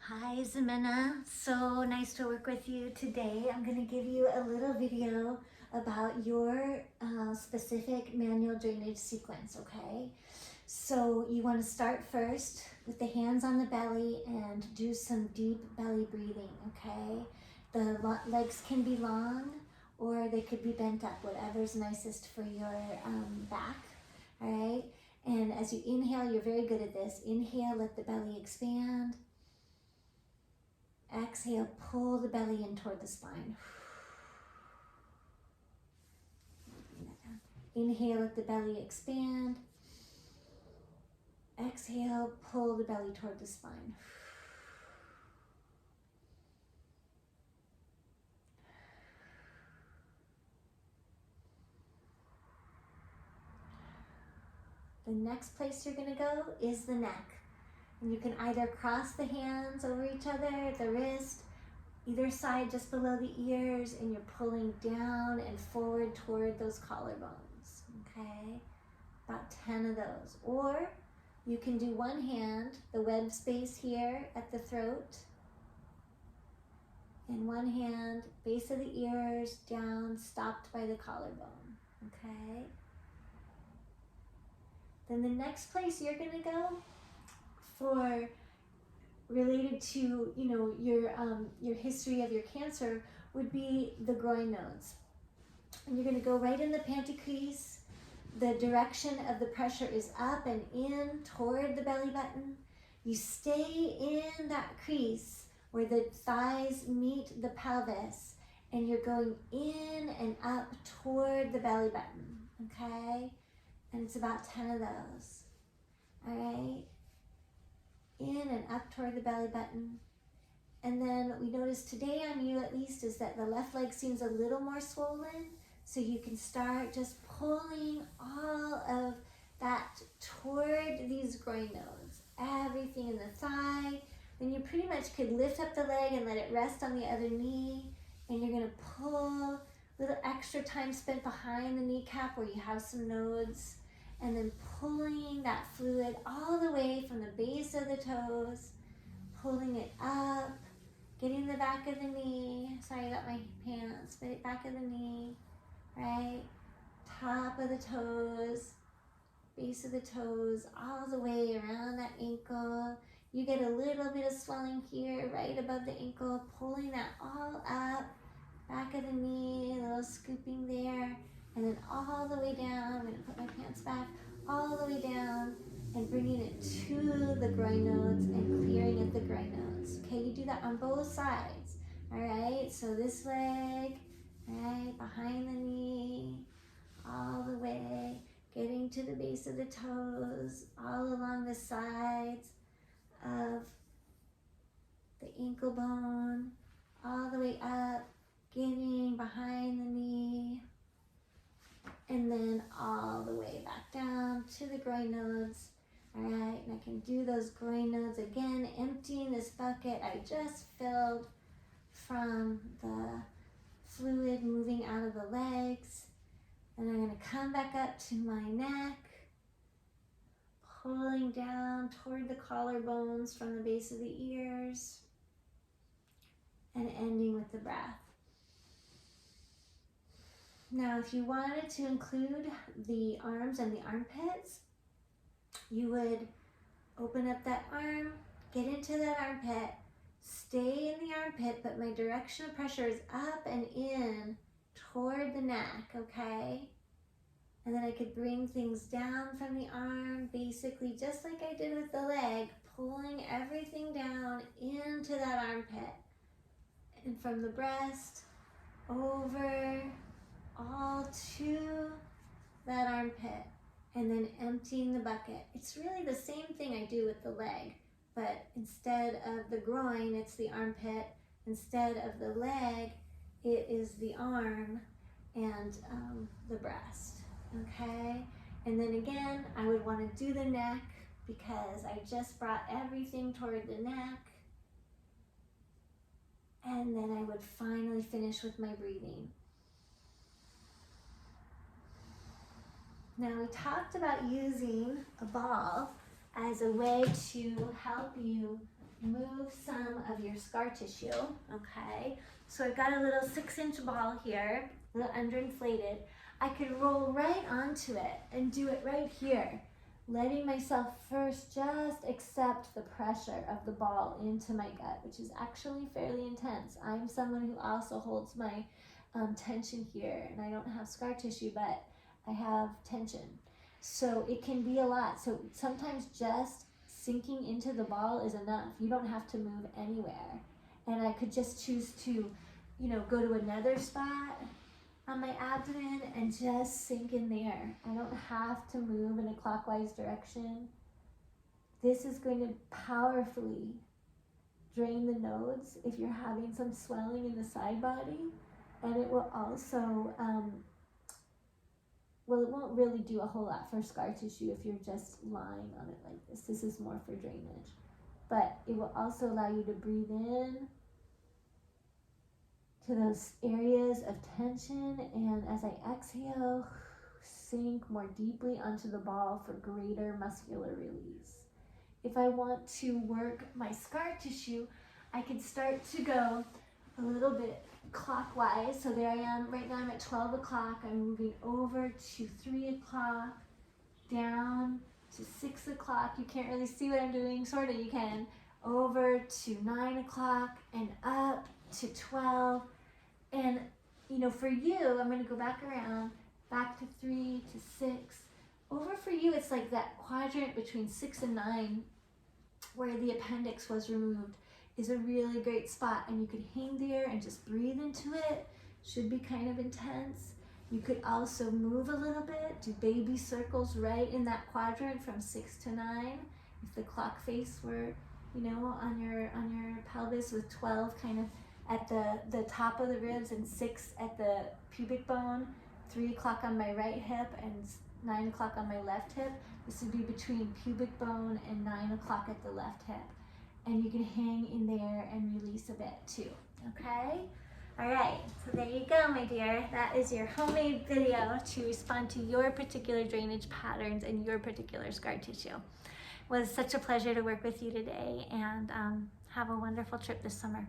Hi Ximena, so nice to work with you today. I'm going to give you a little video about your specific manual drainage sequence, okay? So you want to start first with the hands on the belly and do some deep belly breathing, okay? The legs can be long or they could be bent up, whatever's nicest for your back, all right? And as you inhale, you're very good at this. Inhale, let the belly expand. Exhale, pull the belly in toward the spine. Inhale, let the belly expand. Exhale, pull the belly toward the spine. The next place you're going to go is the neck. And you can either cross the hands over each other at the wrist, either side just below the ears, and you're pulling down and forward toward those collarbones, okay? About 10 of those. Or you can do one hand, the web space here at the throat, and one hand, base of the ears, down, stopped by the collarbone, okay? Then the next place you're gonna go for related to, your history of your cancer would be the groin nodes. And you're gonna go right in the panty crease. The direction of the pressure is up and in toward the belly button. You stay in that crease where the thighs meet the pelvis, and you're going in and up toward the belly button, okay? And it's about 10 of those, all right? In and up toward the belly button. And then what we noticed today on you at least is that the left leg seems a little more swollen, so you can start just pulling all of that toward these groin nodes, everything in the thigh. Then you pretty much could lift up the leg and let it rest on the other knee, and you're gonna pull, a little extra time spent behind the kneecap where you have some nodes, and then pulling that fluid all the way from the base of the toes, pulling it up, getting the back of the knee, sorry I got my pants, but back of the knee, right? Top of the toes, base of the toes, all the way around that ankle. You get a little bit of swelling here, right above the ankle, pulling that all up, back of the knee, a little scooping there, and then all the way down. I'm gonna put my pants back, all the way down, and bringing it to the groin nodes and clearing at the groin nodes. Okay, you do that on both sides. All right, so this leg, right, behind the knee, all the way, getting to the base of the toes, all along the sides of the ankle bone, all the way up, getting behind the knee, and then all the way back down to the groin nodes. All right, and I can do those groin nodes again, emptying this bucket I just filled from the fluid moving out of the legs. And I'm gonna come back up to my neck, pulling down toward the collarbones from the base of the ears, and ending with the breath. Now, if you wanted to include the arms and the armpits, you would open up that arm, get into that armpit, stay in the armpit, but my direction of pressure is up and in toward the neck, okay? And then I could bring things down from the arm, basically just like I did with the leg, pulling everything down into that armpit. And from the breast, over, all to that armpit, and then emptying the bucket. It's really the same thing I do with the leg, but instead of the groin, it's the armpit. Instead of the leg, it is the arm and the breast, okay? And then again, I would want to do the neck because I just brought everything toward the neck. And then I would finally finish with my breathing. Now, we talked about using a ball as a way to help you move some of your scar tissue, okay? So I've got a little 6-inch ball here, a little underinflated. I could roll right onto it and do it right here, letting myself first just accept the pressure of the ball into my gut, which is actually fairly intense. I'm someone who also holds my tension here, and I don't have scar tissue, but I have tension. So it can be a lot. So sometimes just sinking into the ball is enough. You don't have to move anywhere. And I could just choose to, go to another spot on my abdomen and just sink in there. I don't have to move in a clockwise direction. This is going to powerfully drain the nodes if you're having some swelling in the side body. And it will also, it won't really do a whole lot for scar tissue if you're just lying on it like this. This is more for drainage. But it will also allow you to breathe in to those areas of tension, and as I exhale, sink more deeply onto the ball for greater muscular release. If I want to work my scar tissue, I can start to go a little bit clockwise. So there I am. Right now I'm at 12 o'clock. I'm moving over to 3 o'clock, down to 6 o'clock. You can't really see what I'm doing. Sort of, you can. Over to 9 o'clock and up to 12. And, for you, I'm going to go back around, back to 3 to 6. Over for you, it's like that quadrant between 6 and 9 where the appendix was removed is a really great spot, and you could hang there and just breathe into it. Should be kind of intense. You could also move a little bit, do baby circles right in that quadrant from 6 to 9. If the clock face were, on your pelvis, with 12 kind of at the top of the ribs and 6 at the pubic bone, 3 o'clock on my right hip and 9 o'clock on my left hip. This would be between pubic bone and 9 o'clock at the left hip. And you can hang in there and release a bit too, okay? All right, so there you go, my dear. That is your homemade video to respond to your particular drainage patterns and your particular scar tissue. It was such a pleasure to work with you today, and have a wonderful trip this summer.